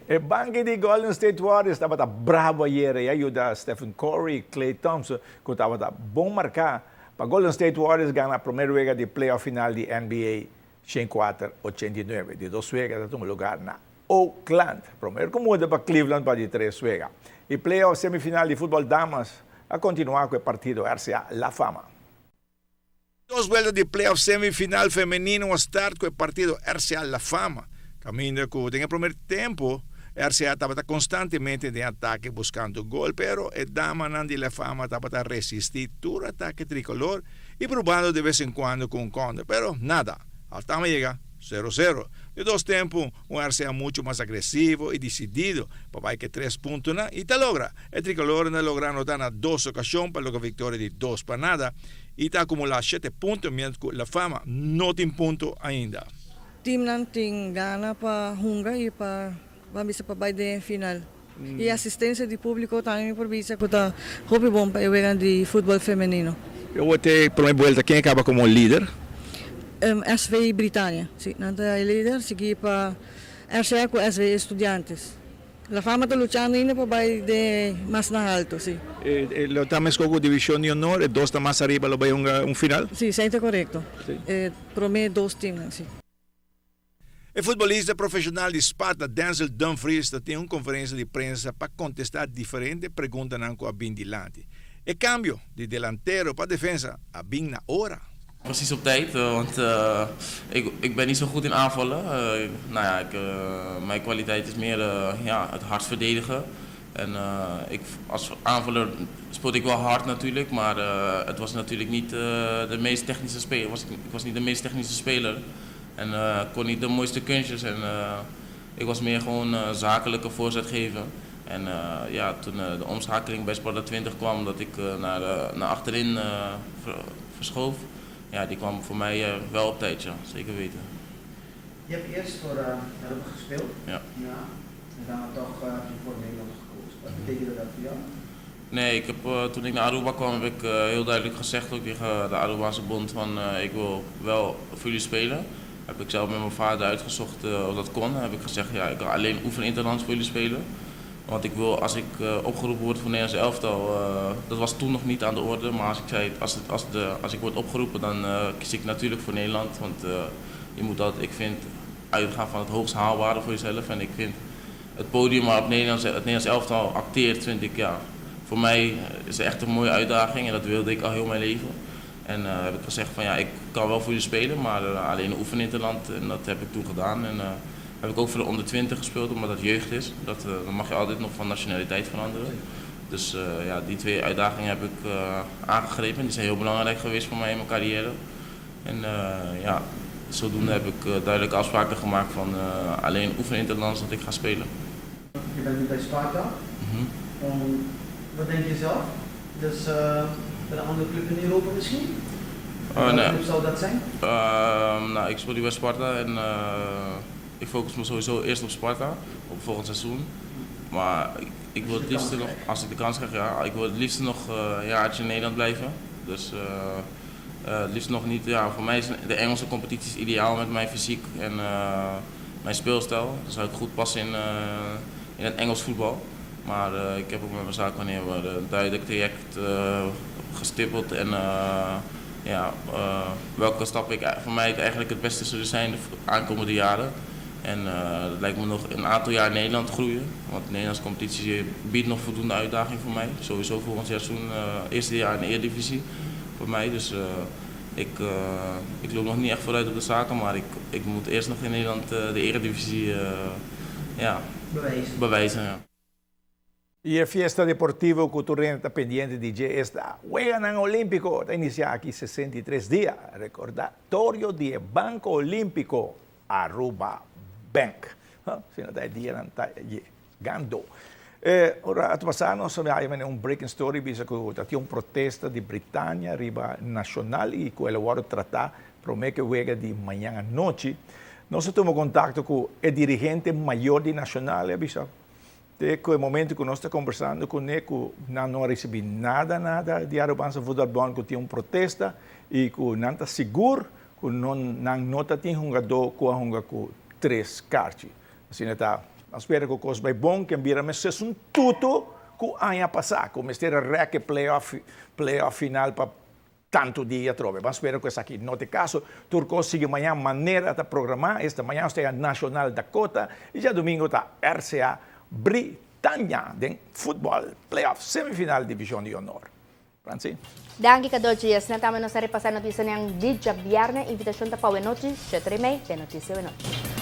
E banchi di Golden State Warriors stava da bravo ieri, aiuta Stephen Curry, Klay Thompson, che stava da buon marcar. Pa Golden State Warriors ganha a primeira vega de playoff final de NBA 104-89, de duas vegas da um lugar na Oakland. Primeiro que muda para Cleveland para de três vegas. E playoff semifinal de futebol damas a continuar com o partido RCA La Fama. Dos vueltas de playoff semifinal feminino a start com o partido RCA La Fama. Caminho que no primeiro tempo, RCA estava constantemente em ataque buscando gol, pero a dama de La Fama estava a resistir todo o ataque tricolor e probando de vez em quando com contra, pero nada. Al tama llega 0-0. De dos tempos, um RCA muito mais agressivo e decidido, para que 3 pontos e te logra. O tricolor não logra anotar na 2 ocasiões para a vitória de 2 para nada e está acumulando 7 pontos, enquanto La Fama não tem ponto ainda. Team natin gana pa hunga e pa bisa pa bay de final. E assistência de público também por visa que tá hope bom para jogar de futebol feminino. Eu vou ter primeira volta quem acaba como líder? SV Britânia, sim, não é líder, seguir para RCA com SV Estudiantes. La Fama está lutando ainda para bay de mais na alto, sim. Lo também escolheu divisão de honor, e 2 está mais arriba, lo vai final? Sim, sempre correto. Promete 2 times, sim. O futebolista profissional de Sparta, Denzel Dumfries, tem uma conferência de prensa para contestar diferentes perguntas a Bindilante. E cambio de delantero para defensa a Bin na hora. Precies op tijd, want ik ben niet zo goed in aanvallen. Mijn kwaliteit is meer het hard verdedigen. En als aanvaller speelde ik wel hard natuurlijk, maar het was natuurlijk niet de meest technische speler. Ik was niet de meest technische speler. En kon niet de mooiste kunstjes en ik was meer gewoon zakelijke voorzet geven. En toen de omschakeling bij Sparta 20 kwam, dat ik naar achterin verschoof, die kwam voor mij wel op tijd, ja, zeker weten. Je hebt eerst voor Europa gespeeld? Ja. En daarna toch voor Nederland gekozen. Wat betekende dat voor jou? Nee, toen ik naar Aruba kwam heb ik heel duidelijk gezegd ook tegen de Arubaanse bond van ik wil wel voor jullie spelen. Heb ik zelf met mijn vader uitgezocht of dat kon. Heb ik gezegd, ik kan alleen oefeninterlands voor jullie spelen. Want ik wil, als ik opgeroepen word voor Nederlands elftal, dat was toen nog niet aan de orde. Maar als ik zei, als ik word opgeroepen, dan kies ik natuurlijk voor Nederland. Want je moet dat, ik vind, uitgaan van het hoogst haalbare voor jezelf. En ik vind het podium waarop het Nederlands elftal acteert, vind ik, voor mij is het echt een mooie uitdaging. En dat wilde ik al heel mijn leven. En heb ik gezegd van ik kan wel voor jullie spelen, maar alleen een oefeninterland. En dat heb ik toen gedaan. En heb ik ook voor de onder 20 gespeeld, omdat dat jeugd is. Dan mag je altijd nog van nationaliteit veranderen. Dus die 2 uitdagingen heb ik aangegrepen. Die zijn heel belangrijk geweest voor mij in mijn carrière. En zodoende heb ik duidelijke afspraken gemaakt van alleen oefeninterlands dat ik ga spelen. Je bent nu bij Sparta. Wat denk je zelf? Dus bij een andere club in Europa misschien? Welke club zou dat zijn? Ik speel nu bij Sparta en ik focus me sowieso eerst op Sparta, op volgend seizoen. Maar ik wil het liefst nog, als ik de kans krijg, ik wil het liefst nog een jaartje in Nederland blijven. Dus het liefst nog niet, voor mij is de Engelse competitie is ideaal met mijn fysiek en mijn speelstijl. Dan zou ik goed passen in het Engels voetbal. Maar ik heb ook met mijn zaakwaarnemer een duidelijk traject gestippeld en welke stappen voor mij eigenlijk het beste zullen zijn de aankomende jaren. En dat lijkt me nog een aantal jaar in Nederland groeien, want de Nederlandse competitie biedt nog voldoende uitdaging voor mij. Sowieso volgend seizoen, eerste jaar in de Eredivisie voor mij. Dus ik loop nog niet echt vooruit op de zaken, maar ik moet eerst nog in Nederland de Eredivisie bewijzen. Ja. E a Fiesta Deportiva Cultural está pendiente de esta. Juegan en Olímpico, está iniciada aquí 63 días. Recordatorio de Banco Olímpico, Aruba Bank. Sino da dia não está chegando. Ora, a passar nós sabemos breaking story, bisa que tinha protesta de Britânia, riba nacional, e que ela vai tratar, promete que juega de manhã à noite. Nós temos contato com o dirigente maior de nacional, bisa. Até o momento que nós estamos conversando com ele, não recebi nada de Arubança Futebol, que tinha protesta e que não está seguro, que não está tem jogador com 3 cartas. Assim está Spero que coisa vai bom, que vira mas sessão tudo que aia passar, como este rec playoff final para tanto dia trove. Mas espero que isso aqui. No te caso, Turco sigue amanhã maneira de programar. Esta manhã está a Nacional Dakota e já domingo está RCA Britânia de futebol playoff semifinal Divisão de Honor. Francis? Dahil ka-Dodgers, natama na sa repasan notisya ng Lidja Biyarne, invitasyon ta pa Wenochi, 7 May, de Noticia Wenochi.